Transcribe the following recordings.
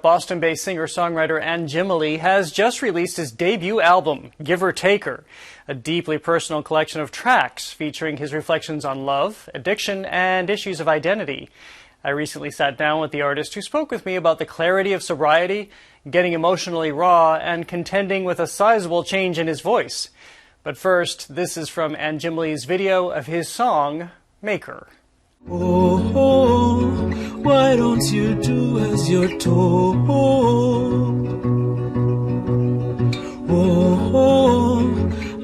Boston-based singer-songwriter Anjimile has just released his debut album, Give or Taker, a deeply personal collection of tracks featuring his reflections on love, addiction, and issues of identity. I recently sat down with the artist who spoke with me about the clarity of sobriety, getting emotionally raw, and contending with a sizable change in his voice. But first, this is from Anjimile's video of his song, Maker. Oh, why don't you do as you're told? Oh,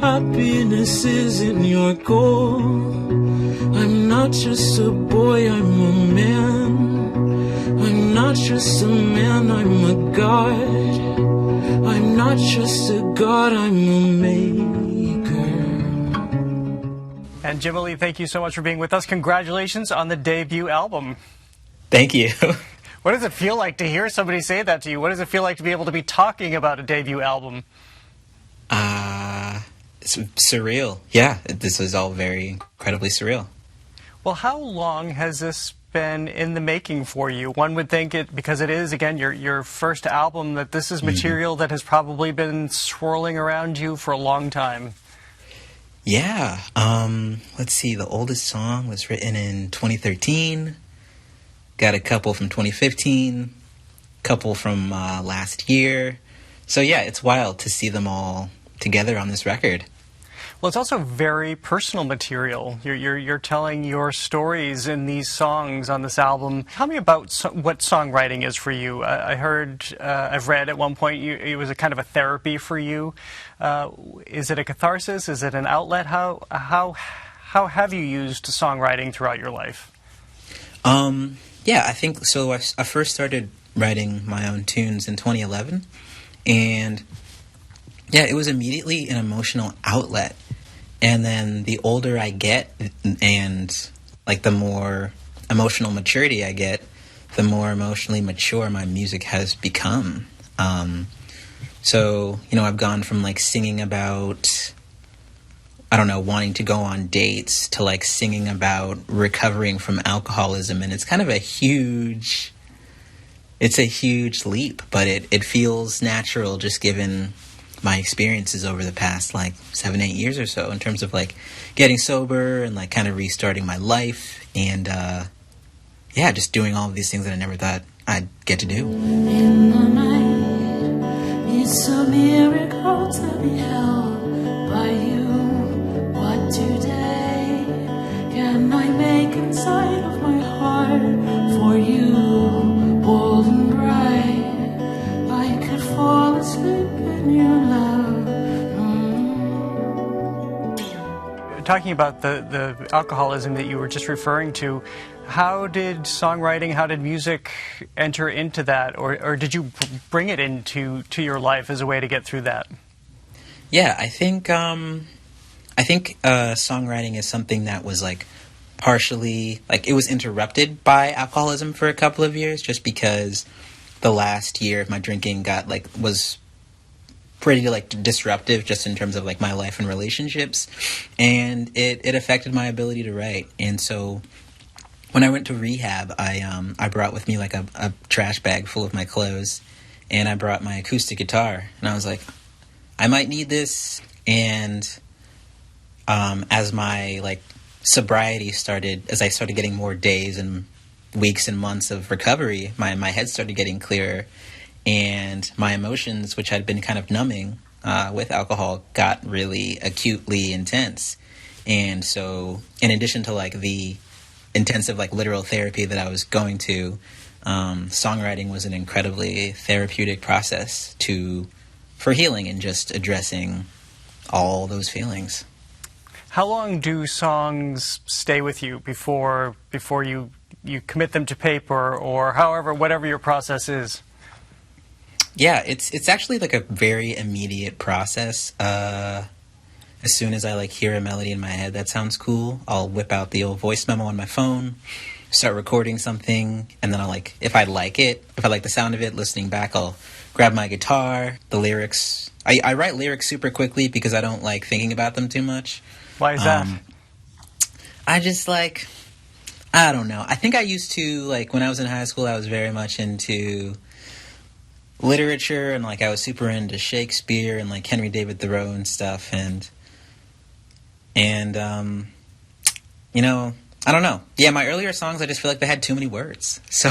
happiness isn't your goal. I'm not just a boy, I'm a man. I'm not just a man, I'm a god. I'm not just a god, I'm a maker. Anjimile, thank you so much for being with us. Congratulations on the debut album. Thank you. What does it feel like to hear somebody say that to you? What does it feel like to be able to be talking about a debut album? It's surreal. Yeah, this is all very incredibly surreal. Well, how long has this been in the making for you? One would think it, because it is, again, your first album, that this is material that has probably been swirling around you for a long time. Yeah. Let's see. The oldest song was written in 2013. Got a couple from 2015. Couple from last year. So yeah, it's wild to see them all together on this record. Well, it's also very personal material. You're telling your stories in these songs on this album. Tell me about what songwriting is for you. I've read at one point it was a kind of a therapy for you. Is it a catharsis? Is it an outlet? How have you used songwriting throughout your life? Yeah, I think so. I first started writing my own tunes in 2011, and yeah, it was immediately an emotional outlet. And then the older I get and like the more emotional maturity I get, the more emotionally mature my music has become. So, you know, I've gone from like singing about, I don't know, wanting to go on dates to like singing about recovering from alcoholism. And it's kind of a huge leap, but it feels natural just given my experiences over the past like 7-8 years or so in terms of like getting sober and like kind of restarting my life and yeah, just doing all of these things that I never thought I'd get to do. In the night, it's a miracle to be held by you. What today can I make inside of my heart for you? Bold and bright, I could fall asleep in your love. Talking about the alcoholism that you were just referring to, how did songwriting, how did music enter into that, or did you bring it into your life as a way to get through that? Yeah, I think songwriting is something that was like partially like it was interrupted by alcoholism for a couple of years, just because the last year of my drinking was pretty like disruptive just in terms of like my life and relationships, and it affected my ability to write. And so when I went to rehab, I brought with me like a trash bag full of my clothes, and I brought my acoustic guitar, and I was like, I might need this. And as my like sobriety started, as I started getting more days and weeks and months of recovery, my head started getting clearer. And my emotions, which had been kind of numbing with alcohol, got really acutely intense. And so in addition to like the intensive like literal therapy that I was going to, songwriting was an incredibly therapeutic process for healing and just addressing all those feelings. How long do songs stay with you before you commit them to paper, or whatever your process is? Yeah, it's actually like a very immediate process. As soon as I like hear a melody in my head that sounds cool, I'll whip out the old voice memo on my phone, start recording something, and then if I like the sound of it, listening back, I'll grab my guitar, the lyrics. I write lyrics super quickly because I don't like thinking about them too much. Why is that? I just like, I don't know. I think I used to, like, when I was in high school, I was very much into literature, and like I was super into Shakespeare and like Henry David Thoreau and stuff, and you know, I don't know. Yeah, my earlier songs, I just feel like they had too many words. So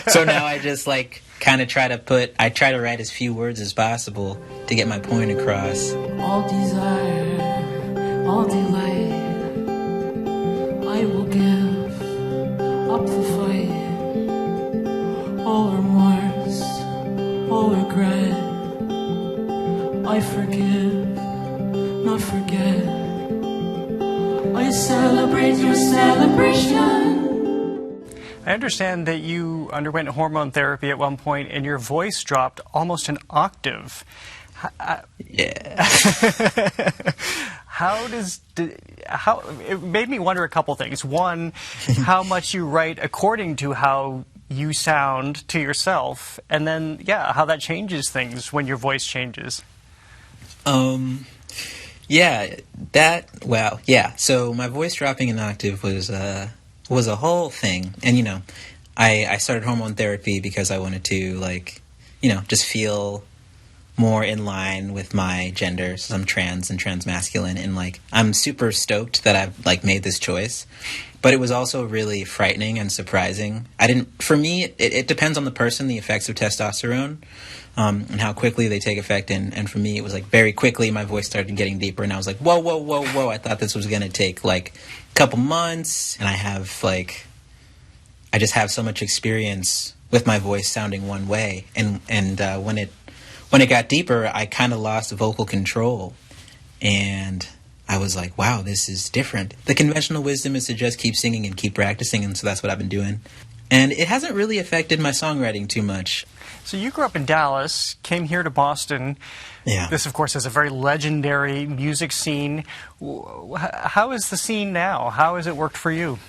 so now I just like kind of try to write as few words as possible to get my point across. All desire, all delight, I will give up the fight. All remorse, all regret, I forgive, not forget. I celebrate your celebration. I understand that you underwent hormone therapy at one point and your voice dropped almost an octave. Yeah. It made me wonder a couple things. One, how much you write according to how you sound to yourself, and then, yeah, how that changes things when your voice changes. So my voice dropping an octave was a whole thing. And, you know, I started hormone therapy because I wanted to, like, you know, just feel more in line with my gender. So I'm trans and transmasculine, and, like, I'm super stoked that I've, like, made this choice. But it was also really frightening and surprising. For me, it depends on the person, the effects of testosterone, and how quickly they take effect. And for me, it was like very quickly my voice started getting deeper, and I was like, whoa, whoa, whoa, whoa. I thought this was going to take like a couple months, and I just have so much experience with my voice sounding one way. And when it got deeper, I kind of lost vocal control, and I was like, wow, this is different. The conventional wisdom is to just keep singing and keep practicing, and so that's what I've been doing. And it hasn't really affected my songwriting too much. So you grew up in Dallas, came here to Boston. Yeah. This, of course, is a very legendary music scene. How is the scene now? How has it worked for you?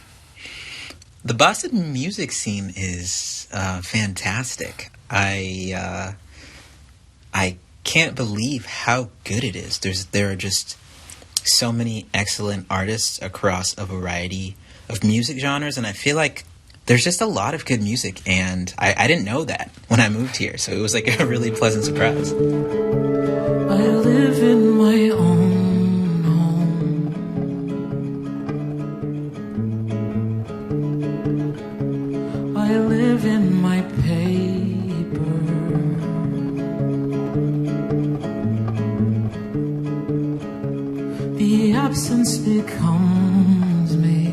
The Boston music scene is fantastic. I can't believe how good it is. There are just so many excellent artists across a variety of music genres, and I feel like there's just a lot of good music, and I didn't know that when I moved here, so it was like a really pleasant surprise. I live in my own home. I live in my paper. The absence becomes me.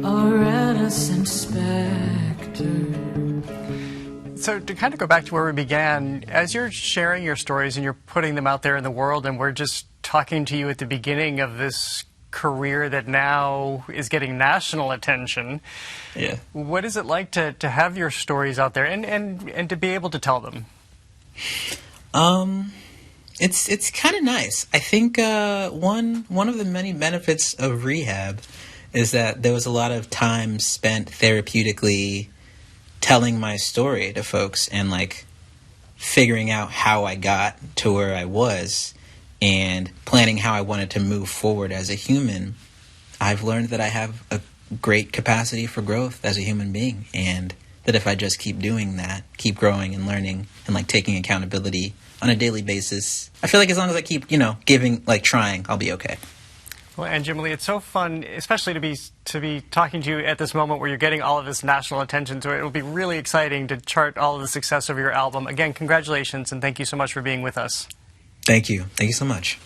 A reticent specter. So to kind of go back to where we began, as you're sharing your stories and you're putting them out there in the world, and we're just talking to you at the beginning of this career that now is getting national attention. Yeah. What is it like to have your stories out there and to be able to tell them? It's kind of nice. I think one of the many benefits of rehab is that there was a lot of time spent therapeutically telling my story to folks and like figuring out how I got to where I was and planning how I wanted to move forward as a human. I've learned that I have a great capacity for growth as a human being, and that if I just keep doing that, keep growing and learning and like taking accountability on a daily basis, I feel like as long as I keep, giving, like trying, I'll be okay. Well, Anjimile, it's so fun, especially to be talking to you at this moment where you're getting all of this national attention. So it will be really exciting to chart all of the success of your album. Again, congratulations, and thank you so much for being with us. Thank you. Thank you so much.